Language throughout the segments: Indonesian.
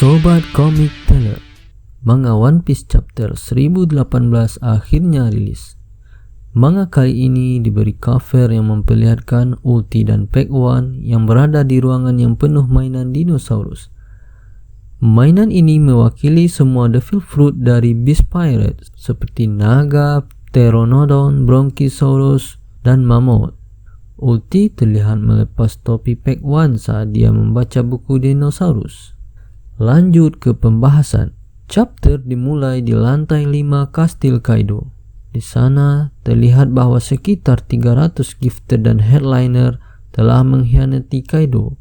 Sobat Komik Teller, manga One Piece chapter 1018 akhirnya rilis. Manga kali ini diberi cover yang memperlihatkan Ulti dan Pack One yang berada di ruangan yang penuh mainan dinosaurus. Mainan ini mewakili semua Devil Fruit dari Beast Pirates seperti naga, Pteranodon, Brontosaurus, dan Mammoth. Ulti terlihat melepas topi Pack One saat dia membaca buku dinosaurus. Lanjut ke pembahasan. Chapter dimulai di lantai 5 Kastil Kaido. Di sana terlihat bahwa sekitar 300 gifter dan headliner telah mengkhianati Kaido.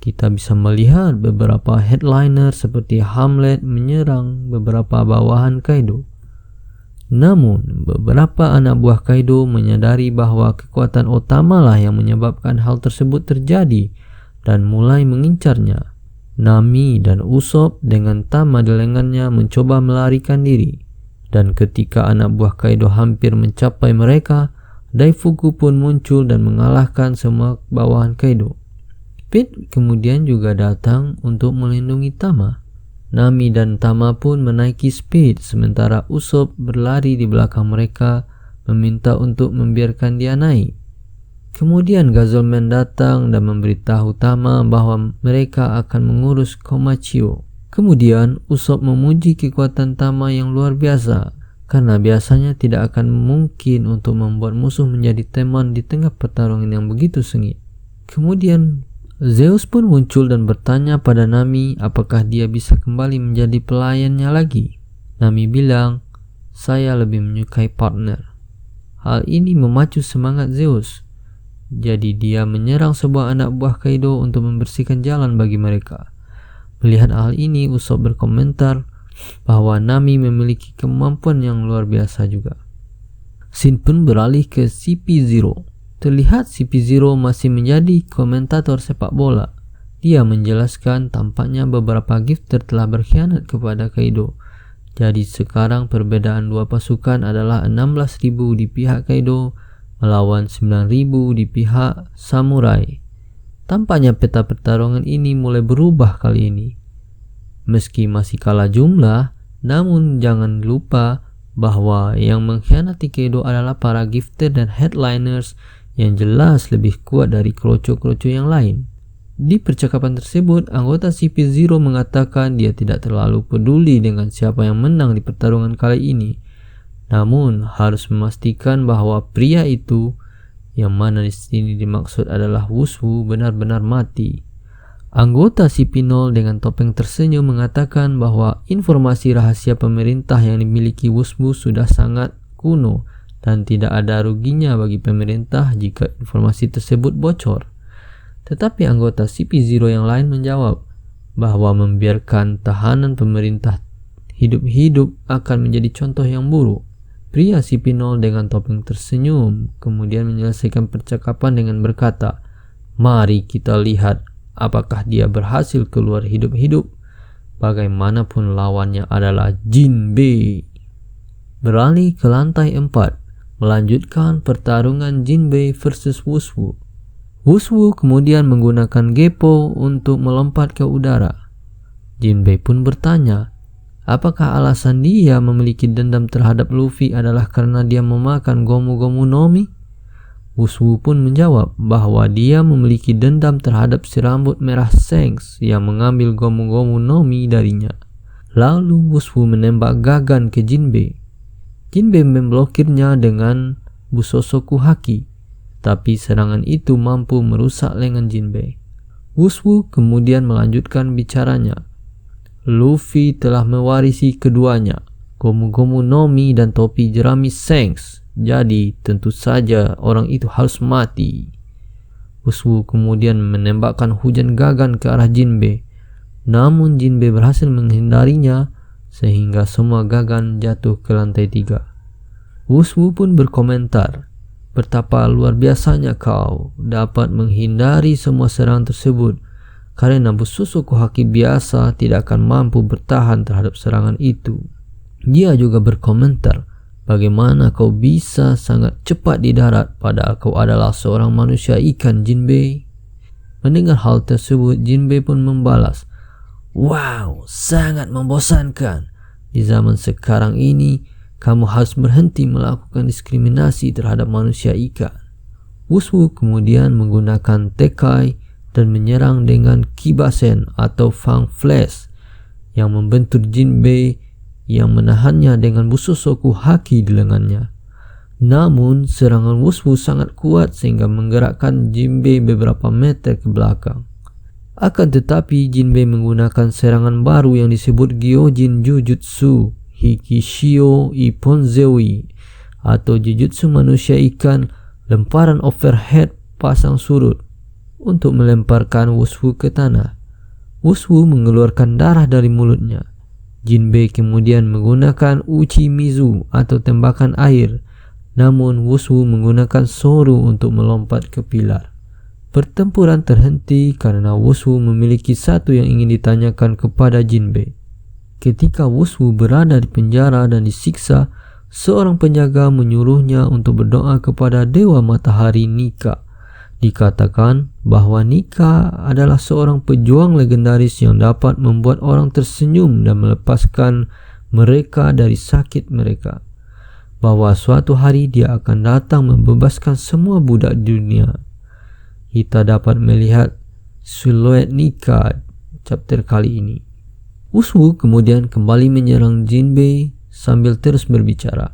Kita bisa melihat beberapa headliner seperti Hamlet menyerang beberapa bawahan Kaido. Namun, beberapa anak buah Kaido menyadari bahwa kekuatan utamalah yang menyebabkan hal tersebut terjadi dan mulai mengincarnya. Nami dan Usopp dengan Tama di lengannya mencoba melarikan diri. Dan ketika anak buah Kaido hampir mencapai mereka, Daifuku pun muncul dan mengalahkan semua bawahan Kaido. Speed kemudian juga datang untuk melindungi Tama. Nami dan Tama pun menaiki Speed sementara Usopp berlari di belakang mereka meminta untuk membiarkan dia naik. Kemudian Gazelman datang dan memberitahu Tama bahwa mereka akan mengurus Komachio. Kemudian Usopp memuji kekuatan Tama yang luar biasa karena biasanya tidak akan mungkin untuk membuat musuh menjadi teman di tengah pertarungan yang begitu sengit. Kemudian Zeus pun muncul dan bertanya pada Nami apakah dia bisa kembali menjadi pelayannya lagi. Nami bilang, "Saya lebih menyukai partner." Hal ini memacu semangat Zeus. Jadi dia menyerang sebuah anak buah Kaido untuk membersihkan jalan bagi mereka. Melihat hal ini, Usopp berkomentar bahwa Nami memiliki kemampuan yang luar biasa juga. Scene pun beralih ke CP0. Terlihat CP0 masih menjadi komentator sepak bola. Dia menjelaskan tampaknya beberapa gifter telah berkhianat kepada Kaido. Jadi sekarang perbedaan dua pasukan adalah 16.000 di pihak Kaido melawan 9.000 di pihak samurai. Tampaknya peta pertarungan ini mulai berubah kali ini. Meski masih kalah jumlah, namun jangan lupa bahwa yang mengkhianati Kaido adalah para gifter dan headliners yang jelas lebih kuat dari kroco-kroco yang lain. Di percakapan tersebut, anggota CP0 mengatakan dia tidak terlalu peduli dengan siapa yang menang di pertarungan kali ini. Namun harus memastikan bahwa pria itu, yang mana di sini dimaksud adalah Wushu, benar-benar mati. Anggota CP0 dengan topeng tersenyum mengatakan bahwa informasi rahasia pemerintah yang dimiliki Wushu sudah sangat kuno dan tidak ada ruginya bagi pemerintah jika informasi tersebut bocor. Tetapi anggota CP0 yang lain menjawab bahwa membiarkan tahanan pemerintah hidup-hidup akan menjadi contoh yang buruk. Pria CP0 dengan topeng tersenyum, kemudian menyelesaikan percakapan dengan berkata, "Mari kita lihat apakah dia berhasil keluar hidup-hidup. Bagaimanapun lawannya adalah Jinbei." Beralih ke lantai 4, melanjutkan pertarungan Jinbei versus Wushu. Wushu kemudian menggunakan Geppo untuk melompat ke udara. Jinbei pun bertanya, apakah alasan dia memiliki dendam terhadap Luffy adalah karena dia memakan Gomu-Gomu no Mi? Wushu pun menjawab bahwa dia memiliki dendam terhadap si rambut merah Shanks yang mengambil Gomu-Gomu no Mi darinya. Lalu Wushu menembak Gagan ke Jinbei. Jinbei memblokirnya dengan Busosoku Haki, tapi serangan itu mampu merusak lengan Jinbei. Wushu kemudian melanjutkan bicaranya. Luffy telah mewarisi keduanya, Gomu-Gomu no Mi dan topi jerami Shanks. Jadi tentu saja orang itu harus mati. Wushu kemudian menembakkan hujan Gagan ke arah Jinbei. Namun Jinbei berhasil menghindarinya sehingga semua Gagan jatuh ke lantai 3. Wushu pun berkomentar, betapa luar biasanya kau dapat menghindari semua serangan tersebut. Karena Busosoku Haki biasa tidak akan mampu bertahan terhadap serangan itu. Dia juga berkomentar, bagaimana kau bisa sangat cepat di darat padahal kau adalah seorang manusia ikan, Jinbei? Mendengar hal tersebut, Jinbei pun membalas, Wow, sangat membosankan. Di zaman sekarang ini, kamu harus berhenti melakukan diskriminasi terhadap manusia ikan. Wushu kemudian menggunakan Tekai dan menyerang dengan Kibasen atau Fang Flash yang membentur Jinbei yang menahannya dengan Busosoku Haki di lengannya. Namun, serangan Wushu sangat kuat sehingga menggerakkan Jinbei beberapa meter ke belakang. Akan tetapi, Jinbei menggunakan serangan baru yang disebut Gyojin Jujutsu Hikishio Iponzeui atau Jujutsu manusia ikan, lemparan overhead pasang surut, untuk melemparkan Wushu ke tanah. Wushu mengeluarkan darah dari mulutnya. Jinbei kemudian menggunakan Uchimizu atau tembakan air, namun Wushu menggunakan Soru untuk melompat ke pilar. Pertempuran terhenti karena Wushu memiliki satu yang ingin ditanyakan kepada Jinbei. Ketika Wushu berada di penjara dan disiksa, seorang penjaga menyuruhnya untuk berdoa kepada Dewa Matahari Nika. Dikatakan bahwa Nika adalah seorang pejuang legendaris yang dapat membuat orang tersenyum dan melepaskan mereka dari sakit mereka. Bahwa suatu hari dia akan datang membebaskan semua budak di dunia. Kita dapat melihat siluet Nika chapter kali ini. Wushu kemudian kembali menyerang Jinbei sambil terus berbicara.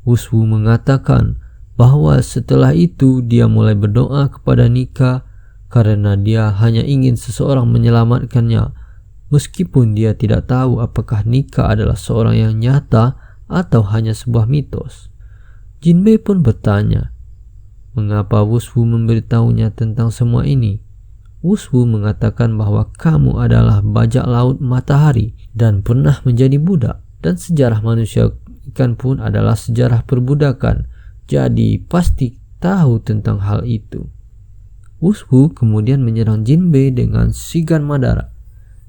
Wushu mengatakan bahwa setelah itu dia mulai berdoa kepada Nika karena dia hanya ingin seseorang menyelamatkannya, meskipun dia tidak tahu apakah Nika adalah seorang yang nyata atau hanya sebuah mitos. Jinbei pun bertanya, mengapa Wushu memberitahunya tentang semua ini? Wushu mengatakan bahwa kamu adalah bajak laut matahari dan pernah menjadi budak, dan sejarah manusia ikan pun adalah sejarah perbudakan, jadi pasti tahu tentang hal itu. Wushu kemudian menyerang Jinbei dengan Shigan Madara,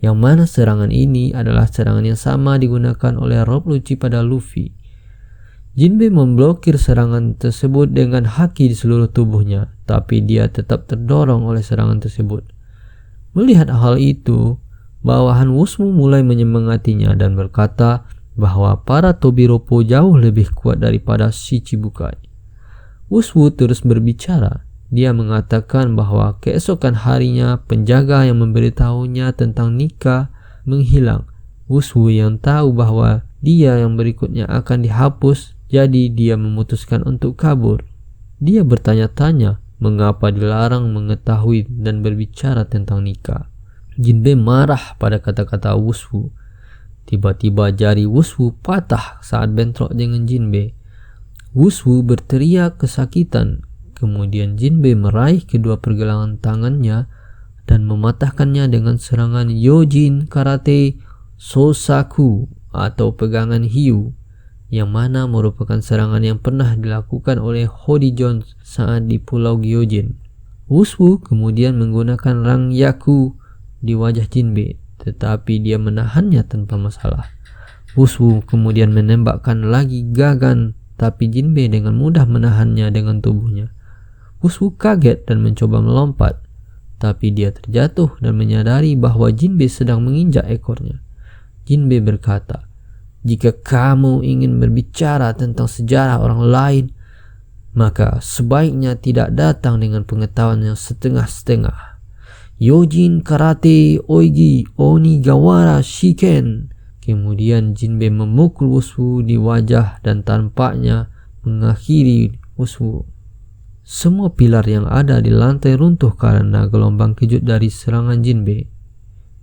yang mana serangan ini adalah serangan yang sama digunakan oleh Rob Lucci pada Luffy. Jinbei memblokir serangan tersebut dengan haki di seluruh tubuhnya, tapi dia tetap terdorong oleh serangan tersebut. Melihat hal itu, bawahan Wushu mulai menyemangatinya dan berkata bahwa para Tobiropo jauh lebih kuat daripada Shichibukai. Wushu terus berbicara. Dia mengatakan bahwa keesokan harinya penjaga yang memberitahunya tentang Nika menghilang. Wushu yang tahu bahwa dia yang berikutnya akan dihapus, jadi dia memutuskan untuk kabur. Dia bertanya-tanya mengapa dilarang mengetahui dan berbicara tentang Nika. Jinbei marah pada kata-kata Wushu. Tiba-tiba jari Wushu patah saat bentrok dengan Jinbei. Wushu berteriak kesakitan. Kemudian Jinbei meraih kedua pergelangan tangannya dan mematahkannya dengan serangan Yojin Karate Sosaku atau pegangan hiu, yang mana merupakan serangan yang pernah dilakukan oleh Hody Jones saat di Pulau Gyojin. Wushu kemudian menggunakan Rangyaku di wajah Jinbei, tetapi dia menahannya tanpa masalah. Wushu kemudian menembakkan lagi Gagan, tapi Jinbei dengan mudah menahannya dengan tubuhnya. Wushu kaget dan mencoba melompat, tapi dia terjatuh dan menyadari bahwa Jinbei sedang menginjak ekornya. Jinbei berkata, "Jika kamu ingin berbicara tentang sejarah orang lain, maka sebaiknya tidak datang dengan pengetahuan yang setengah-setengah. Yojin Karate Oigi Onigawara Shiken." Kemudian Jinbei memukul Wushu di wajah dan tampaknya mengakhiri Wushu. Semua pilar yang ada di lantai runtuh karena gelombang kejut dari serangan Jinbei.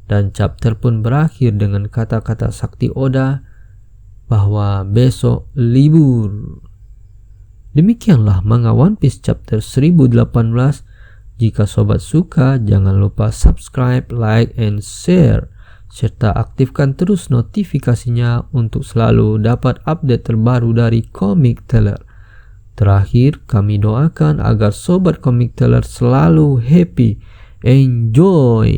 Dan chapter pun berakhir dengan kata-kata sakti Oda bahwa besok libur. Demikianlah manga One Piece chapter 1018. Jika sobat suka, jangan lupa subscribe, like, and share, serta aktifkan terus notifikasinya untuk selalu dapat update terbaru dari Comic Teller. Terakhir, kami doakan agar sobat Comic Teller selalu happy. Enjoy!